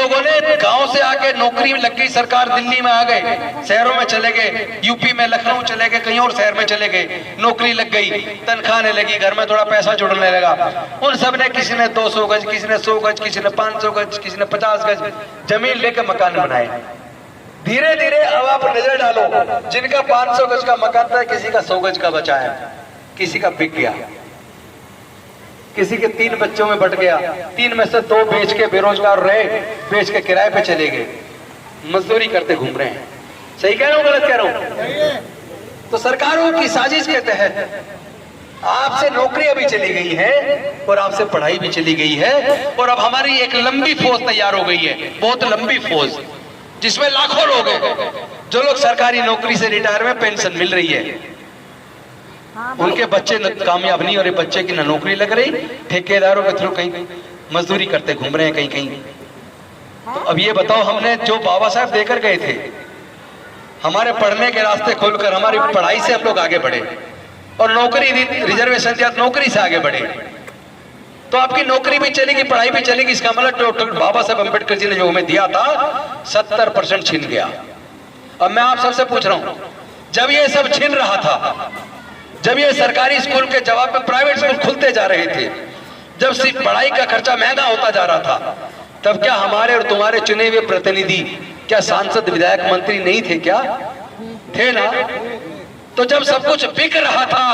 लोगों ने गांव से आके नौकरी लग गई, सरकार दिल्ली में आ गए, शहरों में चले गए, यूपी में लखनऊ चले गए, कहीं और शहर में चले गए, नौकरी लग गई, तनख्वाह आने लगी, घर में थोड़ा पैसा जुड़ने लगा। उन सब ने किसी ने 200 गज, किसी ने 100 गज, किसी ने 500 गज, किसी ने 50 गज जमीन लेकर मकान बनाए। धीरे धीरे अब आप नजर डालो, जिनका 500 गज का मकान था किसी का 100 गज का बचा है, किसी का बिक गया, किसी के 3 बच्चों में बट गया, 3 में से 2 बेच के बेरोजगार रहे, बेच के किराए पे चले गए, मजदूरी करते घूम रहे हैं। सही कह रहा हूं, गलत कह रहा हूं? तो सरकारों की साजिश के तहत आपसे नौकरी अभी चली गई है और आपसे पढ़ाई भी चली गई है, और अब हमारी एक लंबी फौज तैयार हो गई है, बहुत लंबी फौज, जिसमें लाखों लोग हैं जो लोग सरकारी नौकरी से रिटायर में पेंशन मिल रही है, उनके बच्चे कामयाब नहीं हो रहे, बच्चे की न नौकरी लग रही, ठेकेदारों के थ्रू कहीं मजदूरी करते घूम रहे हैं कहीं कहीं। तो अब ये बताओ, हमने जो बाबा साहब देकर गए थे, हमारे पढ़ने के रास्ते खोलकर हमारी पढ़ाई से हम लोग आगे बढ़े और नौकरी रिजर्वेशन दिया, नौकरी से आगे बढ़े, तो आपकी नौकरी भी चलेगी, पढ़ाई भी चलेगी। इसका मतलब डॉक्टर बाबा साहब अम्बेडकर जी ने जो हमें दिया था 70% छिन गया। अब मैं आप सबसे पूछ रहा हूं, जब ये सब छिन रहा था, जब ये सरकारी स्कूल के जवाब में प्राइवेट स्कूल खुलते जा रहे थे, जब सिर्फ पढ़ाई का खर्चा महंगा होता जा रहा था, तब क्या हमारे और तुम्हारे चुने हुए प्रतिनिधि, क्या सांसद, विधायक, मंत्री नहीं थे? क्या थे ना? तो जब सब कुछ बिक रहा था,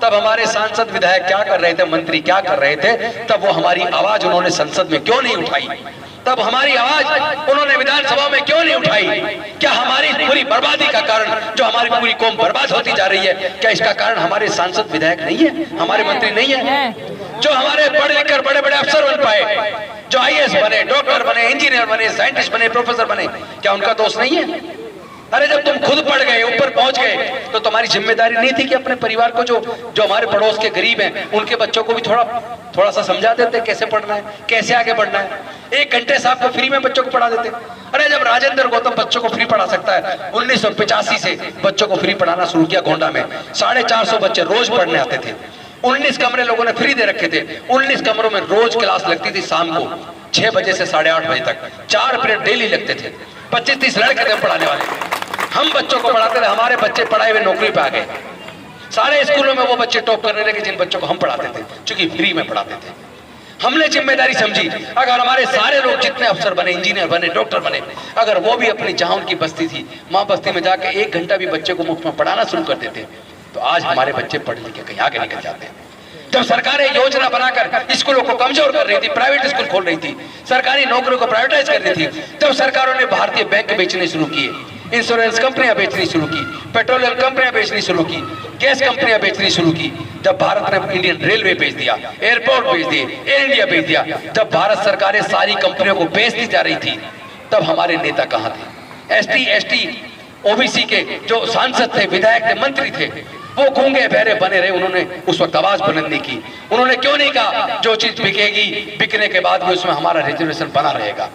तब हमारे सांसद, विधायक क्या कर रहे थे, मंत्री क्या कर रहे थे? तब वो हमारी आवाज उन्होंने संसद में क्यों नहीं उठाई? तब हमारी आवाज उन्होंने विधानसभा में क्यों नहीं उठाई? क्या हमारी पूरी बर्बादी का कारण, जो हमारी पूरी कौम बर्बाद होती जा रही है, क्या इसका कारण हमारे सांसद, विधायक नहीं है, हमारे मंत्री नहीं है? जो हमारे पढ़ लिख कर बड़े बड़े अफसर बन पाए, जो IAS बने, डॉक्टर बने, इंजीनियर बने, साइंटिस्ट बने, प्रोफेसर बने, क्या उनका दोष नहीं है? अरे जब तुम खुद पढ़ गए, ऊपर पहुंच गए, तो तुम्हारी जिम्मेदारी नहीं थी कि अपने परिवार को, जो हमारे पड़ोस के गरीब हैं, उनके बच्चों को भी थोड़ा सा समझा देते कैसे पढ़ना है, कैसे आगे बढ़ना है? 1 घंटे से आपको फ्री में बच्चों को पढ़ा देते। अरे जब राजेंद्र गौतम बच्चों को फ्री पढ़ा सकता है, 1985 से बच्चों को फ्री पढ़ाना शुरू किया गोंडा में, 450 बच्चे रोज पढ़ने आते थे, 19 कमरे लोगों ने फ्री दे रखे थे, 19 कमरों में रोज क्लास लगती थी, शाम को 6 बजे से 8:30 बजे तक, 4 पीरियड डेली लगते थे, 25-30 लड़के थे पढ़ाने वाले, हम बच्चों को पढ़ाते थे, हमारे बच्चे पढ़ाए हुए नौकरी पे आ गए। सारे स्कूलों में वो बच्चे टॉप करने लगे जिन बच्चों को हम पढ़ाते थे, क्योंकि फ्री में पढ़ाते थे। हमने जिम्मेदारी समझी, अगर हमारे सारे लोग जितने अफसर बने, इंजीनियर बने, डॉक्टर बने, अगर वो भी अपनी जहां उनकी बस्ती थी, माँ बस्ती में जाकर 1 घंटा भी बच्चे को मुफ्त में पढ़ाना शुरू कर देते, तो आज हमारे बच्चे पढ़ लिख के कहीं आगे निकल जाते हैं। जब सरकारें योजना बनाकर स्कूलों को कमजोर कर रही थी, प्राइवेट स्कूल खोल रही थी, सरकारी नौकरियों को प्राइवेटाइज कर रही थी, तब सरकारों ने भारतीय बैंक बेचने शुरू किए, इंश्योरेंस कंपनियां बेचनी शुरू की, पेट्रोलियम कंपनियां बेचनी शुरू की, गैस कंपनियां बेचनी शुरू की। जब भारत ने इंडियन रेलवे बेच दिया, एयरपोर्ट बेच दिए, एयर इंडिया बेच दिया, जब भारत सरकारें सारी कंपनियों को बेचती जा रही थी, तब हमारे नेता कहां थे? ST ST OBC के जो सांसद थे, विधायक थे, मंत्री थे, वो गूंगे बहरे बने रहे। उन्होंने उस वक्त आवाज बुलंद नहीं की। उन्होंने क्यों नहीं कहा जो चीज बिकेगी, बिकने के बाद भी उसमें हमारा रिजर्वेशन बना रहेगा?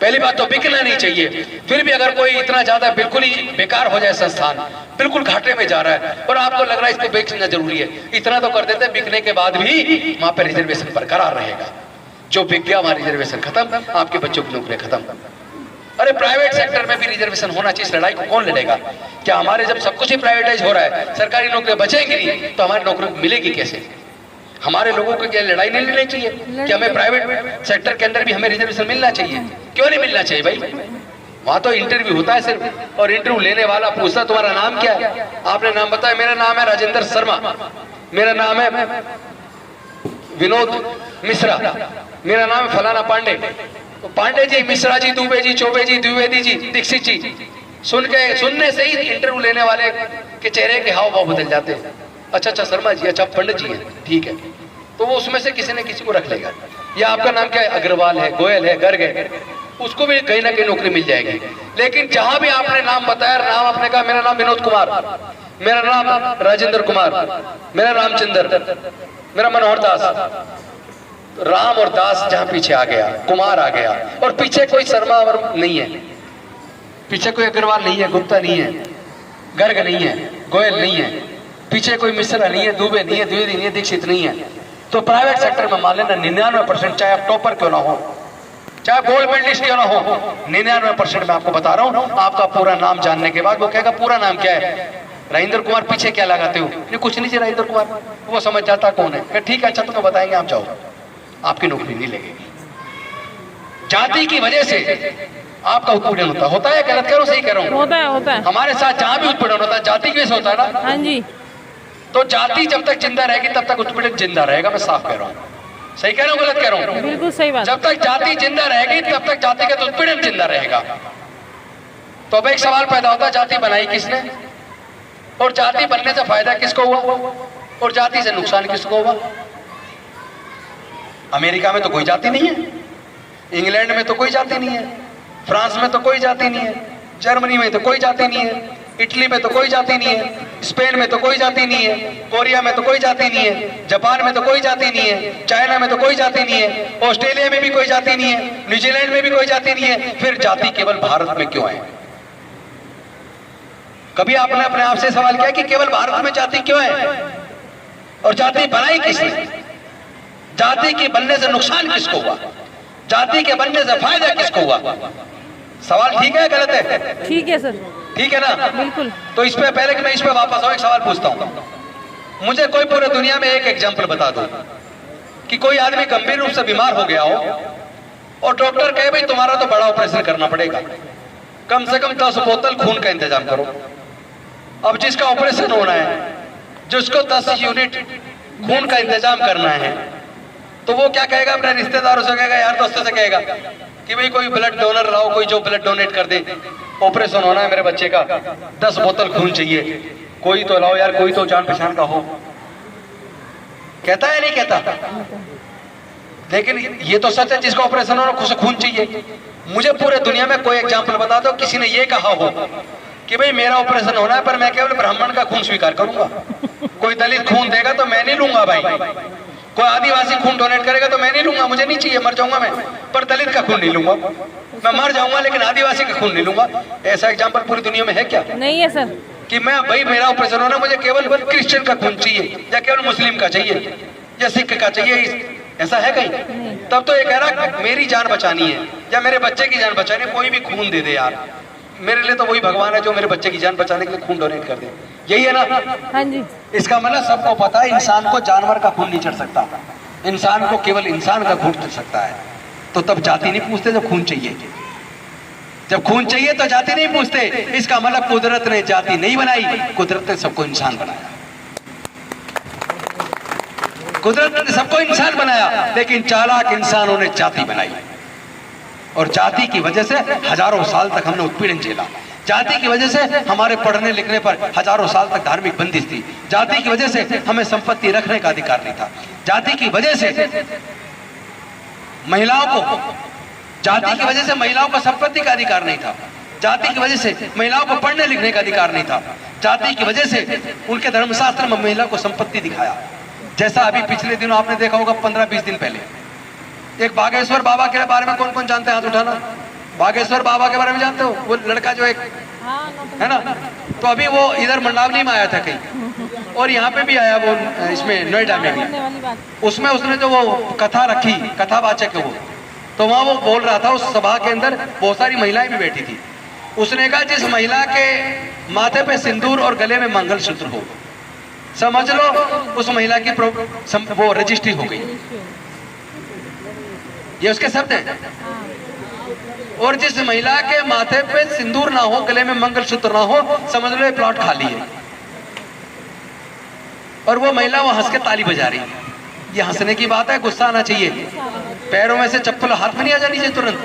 पहली बात तो बिकना नहीं चाहिए। फिर भी अगर कोई इतना ज्यादा बिल्कुल ही बेकार हो जाए, संस्थान बिल्कुल घाटे में जा रहा है और आपको लग रहा है इसको बेचना जरूरी है, इतना तो कर देते हैं, बिकने के बाद भी वहां पर रिजर्वेशन बरकरार रहेगा। जो बिक गया वहां रिजर्वेशन खत्म, आपके बच्चों की नौकरी खत्म। अरे प्राइवेट सेक्टर में भी रिजर्वेशन होना चाहिए। इस लड़ाई को कौन लड़ेगा? क्या हमारे जब सब कुछ ही प्राइवेटाइज हो रहा है, सरकारी नौकरी बचेंगी नहीं, तो हमारी नौकरी मिलेगी कैसे? हमारे लोगों को क्या लड़ाई नहीं लड़नी चाहिए कि हमें प्राइवेट सेक्टर के अंदर भी हमें रिजर्वेशन मिलना चाहिए? क्यों नहीं मिलना चाहिए भाई? वहां तो इंटरव्यू होता है सिर्फ, और इंटरव्यू लेने वाला पूछता तुम्हारा नाम क्या है? आपने नाम बताया, मेरा नाम है राजेंद्र शर्मा, मेरा नाम है विनोद मिश्रा, मेरा नाम है फलाना पांडे। तो पांडे जी, मिश्रा जी, दुबे जी, चौबे जी, द्विवेदी जी, दीक्षित जी, सुनने से ही इंटरव्यू लेने वाले के चेहरे के हाव भाव बदल जाते हैं। अच्छा शर्मा जी, अच्छा पंडित जी है, ठीक है, तो वो उसमें से किसी न किसी को रख लेगा। या आपका नाम क्या है? अग्रवाल है, गोयल है, गर्ग है, उसको भी कहीं ना कहीं नौकरी मिल जाएगी। लेकिन जहां भी आपने नाम बताया, नाम आपने कहा मेरा नाम विनोद कुमार, मेरा नाम राजेंद्र कुमार, मेरा रामचंद्र, मेरा मनोहर दास, राम और दास जहां पीछे आ गया, कुमार आ गया, और पीछे कोई शर्मा और नहीं है, पीछे कोई अग्रवाल नहीं है, गुप्ता नहीं है, गर्ग नहीं है, गोयल नहीं है, पीछे कोई मिश्रा नहीं है, दुबे नहीं है, द्विवेदी नहीं है, दीक्षित नहीं है, तो प्राइवेट सेक्टर में मान लेना 99%, चाहे आप टॉपर क्यों ना हो, चाहे चाहे गोल्ड मेडलिस्ट क्यों ना हो, 99% मैं आपको बता रहा हूं, आपका पूरा नाम जानने के बाद वो कहेगा पूरा नाम क्या है, राजेंद्र कुमार पीछे क्या लगाते हो, नहीं कुछ नहीं जी राजेंद्र कुमार, वो समझ जाता कौन है। ठीक है अच्छा तुम्हें बताएंगे, आप जाओ, आपकी नौकरी नहीं लगेगी। जाति की वजह से आपका उत्पीड़न होता है, गलत कह रहा हूं सही कह रहा हूं? होता है। हमारे साथ जहां भी उत्पीड़न होता है जाति की वजह से होता है ना। हाँ जी। तो जाति जब तक जिंदा रहेगी तब तक उत्पीड़न जिंदा रहेगा, मैं साफ कह रहा हूं। सही कह रहा हूं गलत कह रहा हूं? बिल्कुल सही बात। जब तक जाति जिंदा रहेगी तब तक जाति का उत्पीड़न जिंदा रहेगा। तो अब एक सवाल पैदा होता है, जाति बनाई किसने, और जाति बनने से फायदा किसको हुआ, और जाति से नुकसान किसको हुआ? अमेरिका में तो कोई जाति नहीं है, इंग्लैंड में तो कोई जाति नहीं है, फ्रांस में तो कोई जाति नहीं है, जर्मनी में तो कोई जाति नहीं है, इटली में तो कोई जाति नहीं है, स्पेन में तो कोई जाति नहीं है, कोरिया में तो कोई जाति नहीं है, जापान में तो कोई जाति नहीं है, चाइना में तो कोई जाति नहीं है, ऑस्ट्रेलिया में भी कोई जाति नहीं है, न्यूजीलैंड में भी कोई जाति नहीं है। फिर जाति केवल भारत में क्यों है? कभी आपने अपने आप से सवाल किया कि केवल भारत में जाति क्यों है, और जाति बनाई किसने? जाति के बनने से नुकसान किसको हुआ, जाति के बनने से फायदा किसको हुआ? सवाल ठीक है गलत है? ठीक है सर। ठीक है ना? बिल्कुल। तो इस पे पहले कि मैं इस पे वापस आऊं, एक सवाल पूछता हूं। मुझे कोई पूरे दुनिया में एक एग्जांपल बता दो कि कोई आदमी गंभीर रूप से बीमार हो गया हो और डॉक्टर कहे भाई तुम्हारा तो बड़ा ऑपरेशन करना पड़ेगा, कम से कम 10 बोतल खून का इंतजाम करो। अब जिसका ऑपरेशन होना है, जिसको 10 यूनिट खून का इंतजाम करना है, तो वो क्या कहेगा? अपने रिश्तेदारों से कहेगा, यार दोस्तों से कहेगा कि भाई कोई ब्लड डोनर लाओ, कोई जो ब्लड डोनेट कर दे, ऑपरेशन होना है मेरे बच्चे का, 10 बोतल खून चाहिए, कोई तो लाओ यार, कोई तो जान पहचान का हो। कहता है नहीं कहता? लेकिन ये तो सच है, जिसका ऑपरेशन होना उसे खून चाहिए। मुझे पूरे दुनिया में कोई एग्जाम्पल बता दो किसी ने ये कहा हो कि भाई मेरा ऑपरेशन होना है पर मैं केवल ब्राह्मण का खून स्वीकार करूंगा, कोई दलित खून देगा तो मैं नहीं लूंगा भाई, कोई आदिवासी खून डोनेट करेगा तो मैं नहीं लूंगा, मुझे नहीं चाहिए, मर जाऊंगा मैं, पर दलित का खून नहीं लूंगा। मैं मर जाऊंगा लेकिन आदिवासी का खून नहीं लूंगा। ऐसा एग्जांपल पूरी दुनिया में है क्या? नहीं है सर। कि मैं भाई मेरा ऑपरेशन होना, मुझे केवल क्रिश्चियन का खून चाहिए, या केवल मुस्लिम का चाहिए, या सिख का चाहिए, ऐसा है कहीं? तब तो ये कह रहा मेरी जान बचानी है या मेरे बच्चे की जान बचानी है, कोई भी खून दे दे यार, मेरे लिए तो वही भगवान है जो मेरे बच्चे की जान बचाने के लिए खून डोनेट कर दे। यही है ना? हाँ जी। इसका मतलब सबको पता है इंसान को जानवर का खून नहीं चढ़ सकता, इंसान को केवल इंसान का खून चढ़ सकता है। तो तब जाति नहीं पूछते जब खून चाहिए, जब खून चाहिए तो जाति नहीं पूछते। इसका मतलब कुदरत ने जाति नहीं बनाई, कुदरत ने सबको इंसान बनाया, कुदरत ने सबको इंसान बनाया, लेकिन चालाक इंसानों ने जाति बनाई, और जाति की वजह से हजारों साल तक हमने उत्पीड़न झेला। जाति की वजह से हमारे पढ़ने लिखने पर हजारों साल तक धार्मिक बंदिश थी। जाति की वजह से हमें संपत्ति रखने का अधिकार नहीं था। जाति की वजह से महिलाओं को, जाति की वजह से महिलाओं को संपत्ति का अधिकार नहीं था। जाति की वजह से महिलाओं को पढ़ने लिखने का अधिकार नहीं था। जाति की वजह से उनके धर्मशास्त्र में महिला को संपत्ति दिखाया। जैसा अभी पिछले दिनों आपने देखा होगा, 15-20 दिन पहले एक बागेश्वर बाबा के बारे में कौन कौन जानते हैं? हाथ उठाना। बागेश्वर बाबा के बारे में जानते हो? वो लड़का जो एक है ना, तो अभी वो इधर मंडावली में आया था कहीं, और यहाँ पे भी आया वो, इसमें नोएडा में भी। उसमें उसने जो वो कथा रखी, कथावाचक है वो, तो वहाँ वो बोल रहा था, उस सभा के अंदर बहुत सारी महिलाएं भी बैठी थी। उसने कहा जिस महिला के माथे पे सिंदूर और गले में मंगलसूत्र हो, समझ लो उस महिला की वो रजिस्ट्री हो गई। ये उसके शब्द हैं। और जिस महिला के माथे पे सिंदूर ना हो, गले में मंगलसूत्र ना हो, समझ लो ये प्लॉट खाली है। और वो महिला वो हंस के ताली बजा रही है। ये हंसने की बात है, गुस्सा आना चाहिए, पैरों में से चप्पल हाथ में नहीं आ जानी चाहिए तुरंत।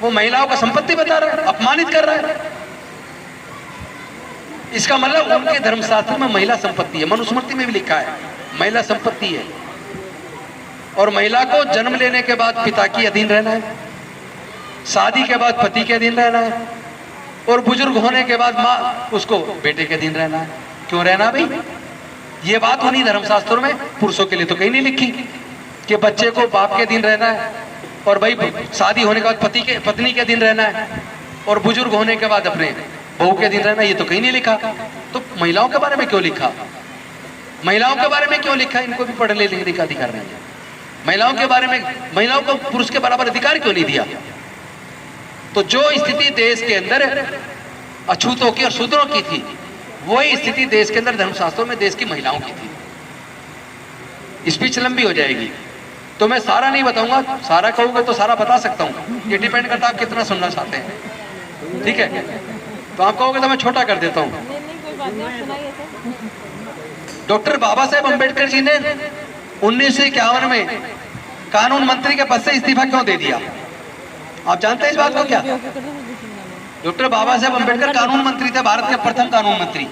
वो महिलाओं का संपत्ति बता रहा है, अपमानित कर रहा है। इसका मतलब उनके धर्मशास्त्र में महिला संपत्ति है। मनुस्मृति में भी लिखा है महिला संपत्ति है, और महिला को जन्म लेने के बाद पिता की अधीन रहना है, शादी के बाद पति के अधीन रहना है, और बुजुर्ग होने के बाद माँ उसको बेटे के अधीन रहना है। क्यों रहना भाई? ये बात उन्हीं धर्मशास्त्रों में पुरुषों के लिए तो कहीं नहीं लिखी कि बच्चे को बाप के अधीन रहना है, और भाई शादी होने के बाद पत्नी के अधीन रहना है, और बुजुर्ग होने के बाद अपने बहू के अधीन रहना। ये तो कहीं नहीं लिखा। तो महिलाओं के बारे में क्यों लिखा? महिलाओं के बारे में क्यों लिखा? इनको भी पढ़ने लिखने का अधिकार नहीं है। महिलाओं के बारे में, महिलाओं को पुरुष के बराबर अधिकार क्यों नहीं दिया? तो जो स्थिति देश के अंदर अछूतों की और शूद्रों की थी, वही स्थिति देश के अंदर धर्मशास्त्रों में देश की महिलाओं की थी। स्पीच लंबी हो जाएगी तो मैं सारा नहीं बताऊंगा, सारा कहूंगा तो सारा बता सकता हूं, ये डिपेंड करता है आप कितना सुनना चाहते हैं। ठीक है, तो आप कहोगे तो मैं छोटा कर देता हूं। डॉक्टर बाबा साहेब अम्बेडकर जी ने 1951 में कानून मंत्री के पद से इस्तीफा क्यों दे दिया? आप जानते हैं इस बात को क्या? डॉक्टर बाबा साहेब अम्बेडकर कानून मंत्री थे, भारत के प्रथम कानून मंत्री।